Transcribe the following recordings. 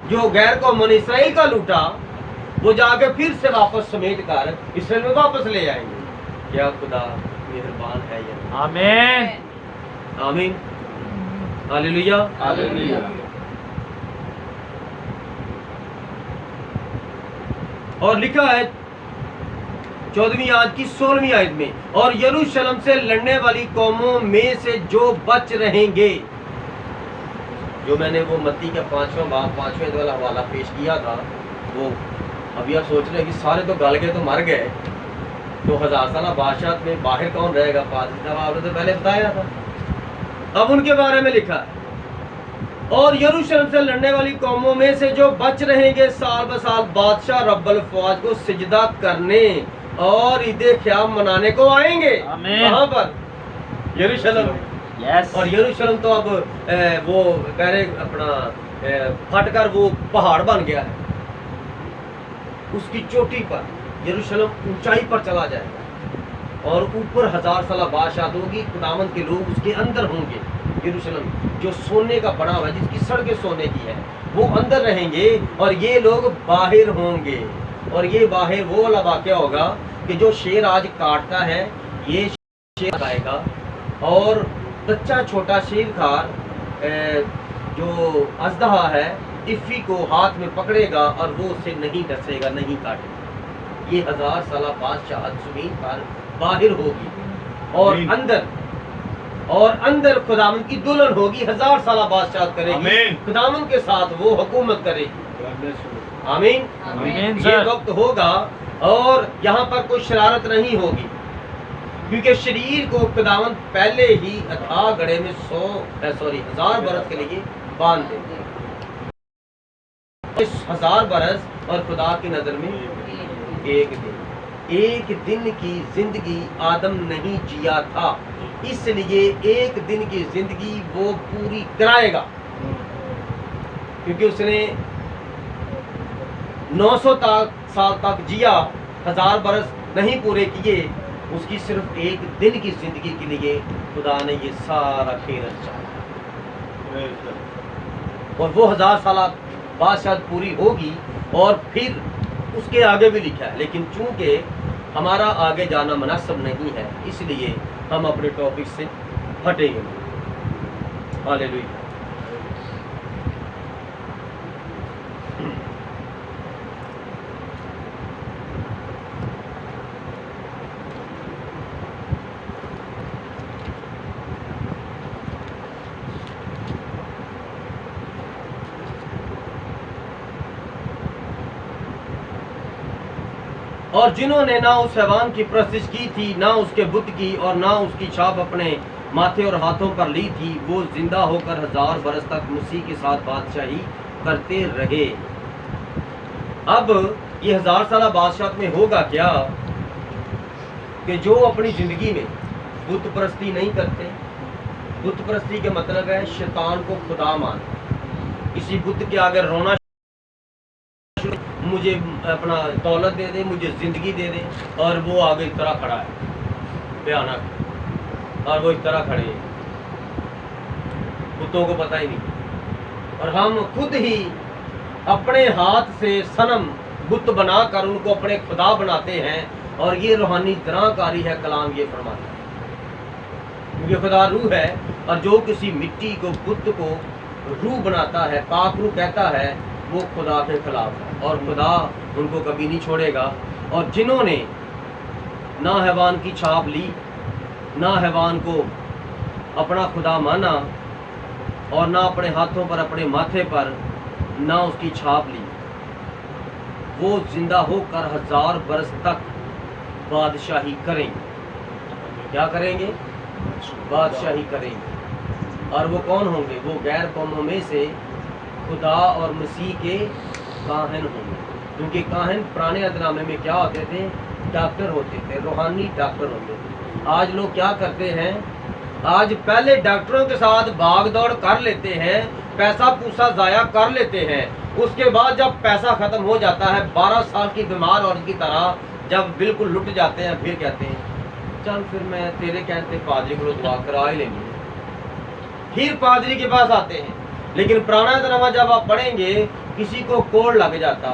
जो गैर कौमों ने इसराइल का लूटा, वो जाके फिर से वापस समेट कर इसराइल में वापस ले आएंगे। क्या खुदा मेहरबान है या आमीन आमीन, हालेलुया। हालेलुया। और लिखा है 14वीं आयत की 16वीं आयत में, और यरूशलेम से लड़ने वाली कौमों में से जो बच रहेंगे, जो मैंने वो मत्ती का 5वां बाब 5वें वाला हवाला पेश किया था, वो अभी आप सोच रहे हैं कि सारे तो गल गए तो मर गए, तो 1000 साल बादशाह में बाहर कौन रहेगा? पादरी साहब आपने तो पहले बताया था। अब उनके बारे में लिखा है, और यरूशलेम से लड़ने वाली कौमों में से जो बच रहेंगे साल ब साल बादशाह रब्बुल फौज को सिजदा करने और ईद ख्याम मनाने को आएंगे। आमीन। कहाँ पर? यरूशलेम। यस और यरूशलेम तो अब वो कह रहे अपना फट कर वो पहाड़ बन गया है, उसकी चोटी पर यरूशलेम ऊंचाई पर चला जाएगा और ऊपर 1000 साल बादशाह होगी, खुदावंद के लोग उसके अंदर होंगे। यरूशलेम जो सोने का बना हुआ है, जिसकी सड़कें सोने की है, वो अंदर रहेंगे और ये लोग बाहर होंगे। और ये बाहर वो वाला वाक़या होगा कि जो शेर आज काटता है, ये शेर आएगा और बच्चा छोटा शेर खार जो अजदहा है, इफ़ी को हाथ में पकड़ेगा और वो उससे नहीं डसेगा, नहीं काटेगा। ये 1000 साल बादशाह ज़मीन पर बाहर होगी और अंदर खुदावन की दुल्हन होगी, 1000 साल बादशाह करेगी, खुदावन के साथ वो हुकूमत करेगी। आमीन। आमीन ये सर। वक्त होगा और यहाँ पर कोई शरारत नहीं होगी, क्योंकि शरीर को खुदावन पहले ही अथाह गड्ढे में 1000 बरस के लिए बांध देंगे। 1000 बरस और खुदा की नजर में एक दिन की जिंदगी आदम नहीं जिया था, इसलिए एक दिन की जिंदगी वो पूरी कराएगा, क्योंकि उसने 900 साल तक जिया, 1000 बरस नहीं पूरे किए, उसकी सिर्फ एक दिन की जिंदगी के लिए खुदा ने ये सारा खेल रचा और वो 1000 साल बादशाह पूरी होगी। और फिर उसके आगे भी लिखा है, लेकिन चूंकि हमारा आगे जाना मुनासिब नहीं है, इसलिए हम अपने टॉपिक से हटेंगे। हालेलुया। और जिन्होंने ना उस हैवान की परस्तिश की थी, ना उसके बुत की, और ना उसकी छाप अपने माथे और हाथों पर ली थी, वो जिंदा होकर 1000 बरस तक मसीह के साथ बादशाही करते रहे। अब ये 1000 साल बादशाह में होगा क्या कि जो अपनी जिंदगी में बुत परस्ती नहीं करते, बुत परस्ती के मतलब है शैतान को खुदा मानना, किसी बुत के आगे रोना, मुझे अपना दौलत दे दे, मुझे ज़िंदगी दे दे, और वो आगे इस तरह खड़ा है भयानक, और वो इस तरह खड़े हैं, कुत्तों को पता ही नहीं। और हम खुद ही अपने हाथ से सनम बुत बनाकर उनको अपने खुदा बनाते हैं, और ये रूहानी ज़राकारी है। कलाम ये फरमाता है क्योंकि खुदा रूह है, और जो किसी मिट्टी को बुत को रूह बनाता है, पाक रूह कहता है, वो खुदा के खिलाफ है, और खुदा उनको कभी नहीं छोड़ेगा। और जिन्होंने ना हैवान की छाप ली, ना हैवान को अपना खुदा माना, और ना अपने हाथों पर, अपने माथे पर ना उसकी छाप ली, वो जिंदा होकर 1000 बरस तक बादशाही करेंगे। क्या करेंगे? बादशाही करेंगे। और वो कौन होंगे? वो गैर कौमों में से खुदा और मसीह के काहन होंगे, क्योंकि काहन पुराने अहदनामे में क्या होते थे? डॉक्टर होते थे, रूहानी डॉक्टर होते थे। आज लोग क्या करते हैं? आज पहले डॉक्टरों के साथ भाग दौड़ कर लेते हैं, पैसा पूसा ज़ाया कर लेते हैं, उसके बाद जब पैसा ख़त्म हो जाता है, 12 साल की बीमार औरत की तरह जब बिल्कुल लुट जाते हैं, फिर कहते हैं चल फिर मैं तेरे कहते पादरी को दुआ करा ही लेंगे, फिर पादरी के पास आते हैं। लेकिन पुराना अहदनामा जब आप पढ़ेंगे किसी को कोड़ लग जाता,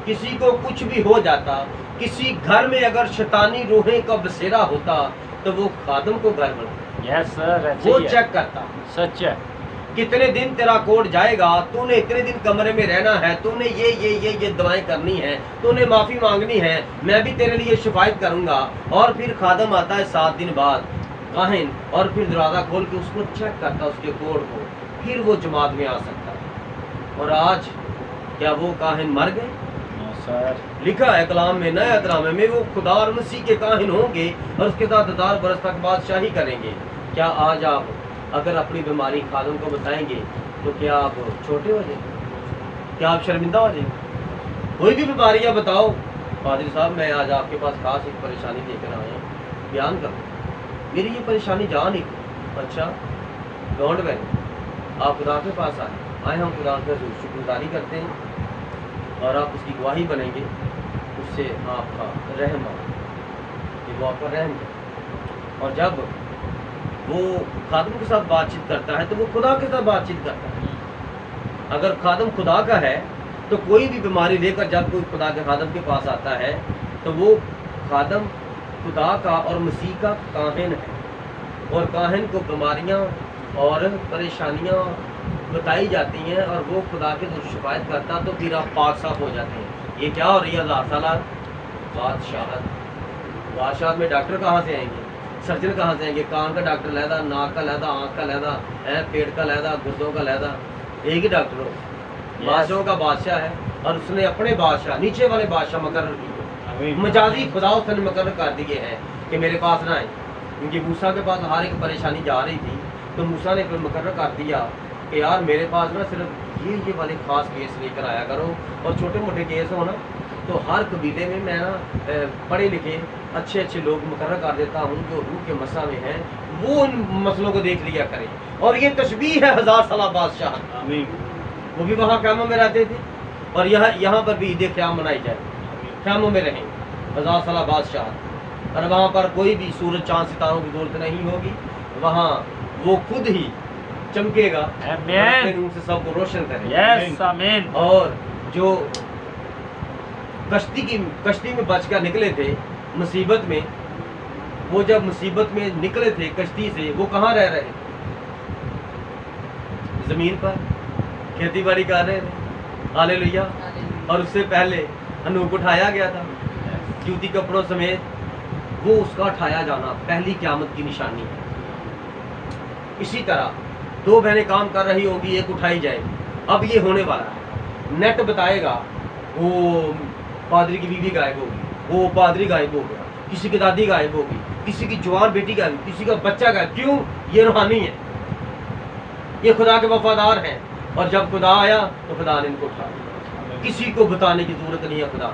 किसी को कुछ भी हो जाता, किसी घर में अगर शैतानी रूहें का बसेरा होता तो वो खादम को घर बनाता, यस सर, वो चेक करता सच है। कितने दिन तेरा कोड जाएगा, तूने इतने दिन कमरे में रहना है, तूने ये दवाएं करनी है, तूने माफ़ी मांगनी है, मैं भी तेरे लिए शिफायत करूंगा। और फिर खादम आता है 7 दिन बाद काहिन, और फिर दरवाज़ा खोल के उसको चेक करता उसके कोड को, फिर वो जमात में आ सकता है। और आज क्या वो काहिन मर गए? नो सर, लिखा है कलाम में, नया तरामे में, वो खुदा और मसीह के काहिन होंगे और उसके साथ 1000 बरस तक बादशाही करेंगे। क्या आज आप अगर अपनी बीमारी खादम को बताएंगे तो क्या आप छोटे हो जाएंगे? क्या आप शर्मिंदा हो जाएंगे? कोई भी बीमारियां बताओ, पादरी साहब मैं आज आपके पास खास एक परेशानी लेकर आया हूँ, बयान करो, मेरी ये परेशानी जान ही। अच्छा डोंट वरी, आप खुदा के पास आए हम खुदा का शुक्रगुजारी करते हैं और आप उसकी गवाही बनेंगे, उससे आपका रहम कि वो आपका रहम है। और जब वो खादम के साथ बातचीत करता है तो वो खुदा के साथ बातचीत करता है। अगर खादम खुदा का है तो कोई भी बीमारी लेकर जब कोई खुदा के खादम के पास आता है तो वो खादम खुदा का और मसीह का काहिन है, और काहिन को बीमारियां और परेशानियां बताई जाती हैं और वो खुदा के जो शिकायत करता तो फिर आप पाक साफ हो जाते हैं। ये क्या हो रही है? 1000 साल बादशाह में डॉक्टर कहाँ से आएंगे, सर्जन कहाँ से आएंगे? कान का डॉक्टर लहदा, नाक का लहदा, आँख का लहदा है, पेट का लहदा, गुर्दों का लहदा, एक ही डॉक्टर हो। बादशाहों का बादशाह है और उसने अपने बादशाह, नीचे वाले बादशाह मुकर्रर किए, मजाजी खुदा उसने मुकर्रर कर दिए हैं कि मेरे पास ना आए। क्योंकि मूसा के पास हर एक परेशानी जा रही थी तो मूसा ने फिर मुकर्रर कर दिया कि यार मेरे पास ना सिर्फ ये वाले खास केस लेकर आया करो, और छोटे मोटे केस हो ना तो हर कबीले में मैं ना पढ़े लिखे अच्छे लोग मुकर्रर कर देता हूँ जो रूह के मसला में हैं, वो उन मसलों को देख लिया करें। और ये तशबीह है 1000 साल बादशाह, वो भी वहाँ क़यामों में रहते थे और यहाँ पर भी ईद क़याम मनाई जाए, क़यामों में रहें 1000 साल बादशाह। और वहाँ पर कोई भी सूरज चाँद सितारों की जरूरत नहीं होगी, वहाँ वो खुद ही चमकेगा, अपने नूर से सबको रोशन करेगा। आमीन। और जो कश्ती में बचकर निकले थे मुसीबत में, वो जब मुसीबत में निकले थे कश्ती से, वो कहाँ रह रहे थे? जमीन पर खेती बाड़ी कर रहे थे। हालेलुया। और उससे पहले अनूप उठाया गया था जूती कपड़ों समेत, वो उसका उठाया जाना पहली क़यामत की निशानी है। इसी तरह 2 बहनें काम कर रही होंगी, एक उठाई जाएगी। अब ये होने वाला है, नेट बताएगा वो पादरी की बीवी गायब होगी, वो पादरी गायब हो गया, किसी की दादी गायब होगी, किसी की जवान बेटी गायब, किसी का बच्चा गायब। क्यों? ये रूहानी है, ये खुदा के वफादार हैं। और जब खुदा आया तो खुदा ने इनको उठा लिया, किसी को बताने की जरूरत नहीं है। खुदा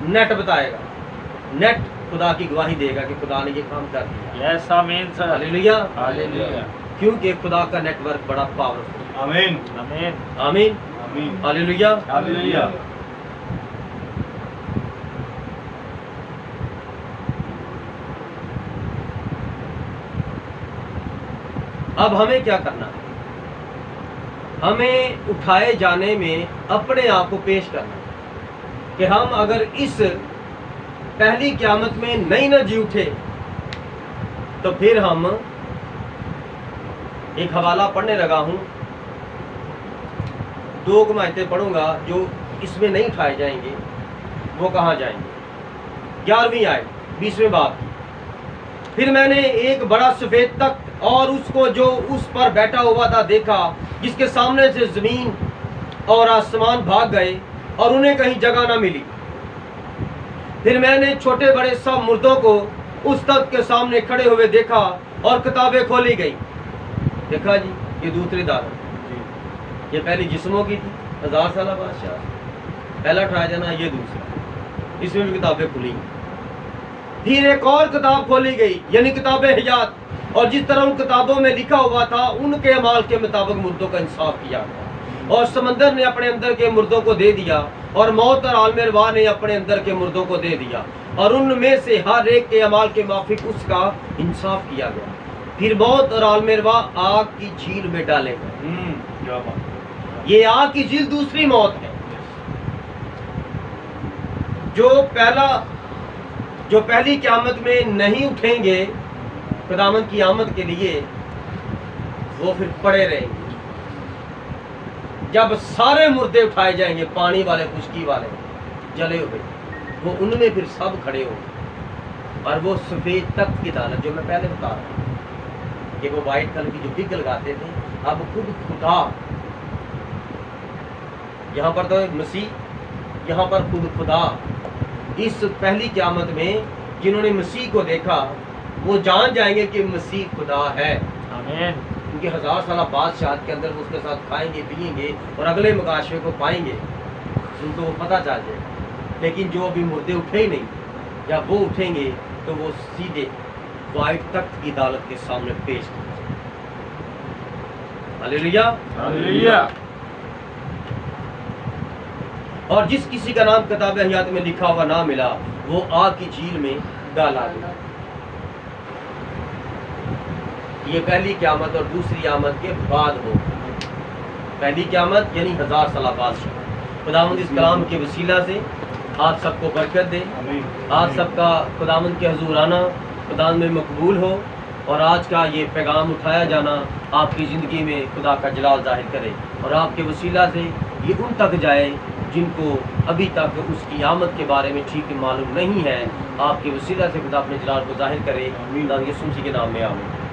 नेट बताएगा, नेट खुदा की गवाही देगा कि खुदा ने ये काम कर दिया। यस आमीन सर, हालेलुया, हालेलुया। क्योंकि खुदा का नेटवर्क बड़ा पावरफुल है। आमीन आमीन आमीन, आमीन हालेलुया। हालेलुया। अब हमें क्या करना है? हमें उठाए जाने में अपने आप को पेश करना है कि हम अगर इस पहली क़यामत में नहीं न जी उठे तो फिर हम, एक हवाला पढ़ने लगा हूं, 2 आयतें पढ़ूंगा जो इसमें नहीं उठाए जाएंगे, वो कहाँ जाएंगे? 11वीं आयत 20वें बाब। फिर मैंने एक बड़ा सफेद तख्त और उसको जो उस पर बैठा हुआ था देखा, जिसके सामने से जमीन और आसमान भाग गए और उन्हें कहीं जगह ना मिली। फिर मैंने छोटे बड़े सब मुर्दों को उस तख्त के सामने खड़े हुए देखा और किताबें खोली गई। देखा जी, ये दूसरी दावत, ये पहली जिस्मों की थी 1000 साल बादशाह, पहला उठाया जाना, ये दूसरा, इसमें भी किताबें खुली। फिर एक और किताब खोली गई, यानी किताबें हयात, और जिस तरह उन किताबों में लिखा हुआ था उनके अमाल के मुताबिक मुर्दों का इंसाफ किया गया। और समंदर ने अपने अंदर के मुर्दों को दे दिया और मौत और आलम अरवाह ने अपने अंदर के मुर्दों को दे दिया, और उनमें से हर एक के अमाल के माफिक उसका इंसाफ किया गया। फिर मौत और आलम अरवाह आग की झील में डाले गए। क्या बात। یہ आग की झील दूसरी मौत है। जो पहली क़यामत में नहीं उठेंगे खुदावंद की आमद के लिए, वो फिर पड़े रहेंगे। जब सारे मुर्दे उठाए जाएंगे, पानी वाले, खुशकी वाले, जले हुए, वो उनमें फिर सब खड़े होंगे। और वो सफ़ेद तख्त की अदालत, जो मैं पहले बता रहा हूँ कि वो वाइट कलर की जो बिग लगाते थे, अब खुद खुदा, यहाँ पर तो मसीह, यहाँ पर खुद खुदा, इस पहली क़यामत में जिन्होंने मसीह को देखा वो जान जाएंगे कि मसीह खुदा है। आमीन। क्योंकि 1000 साल बादशाह के अंदर वो उसके साथ खाएंगे पिएंगे और अगले मुकाशवे को पाएंगे, उनको वो पता चल जाएगा। लेकिन जो अभी मुर्दे उठे ही नहीं, जब वो उठेंगे तो वो सीधे वाइट तख्त की अदालत के सामने पेश किए जाएंगे। हालेलुया। हालेलुया। और जिस किसी का नाम किताब हयात में लिखा हुआ ना मिला, वो आग की झील में डाला गया। ये पहली क़यामत और दूसरी आमद के बाद हो। पहली क़यामत यानी 1000 साल बादशाह। खुदावंद इस कलाम के वसीला से आप सबको बरकत दे, आप सबका खुदावंद के हुजूर आना खुदावंद में मकबूल हो, और आज का ये पैगाम उठाया जाना आपकी ज़िंदगी में खुदा का जलाल ज़ाहिर करे, और आपके वसीला से ये उन तक जाए जिनको अभी तक उसकी आमद के बारे में ठीक मालूम नहीं है। आपके वसीला से खुदा अपने जलाल को ज़ाहिर करे। खुदा यीशु मसीह के नाम में आमीन।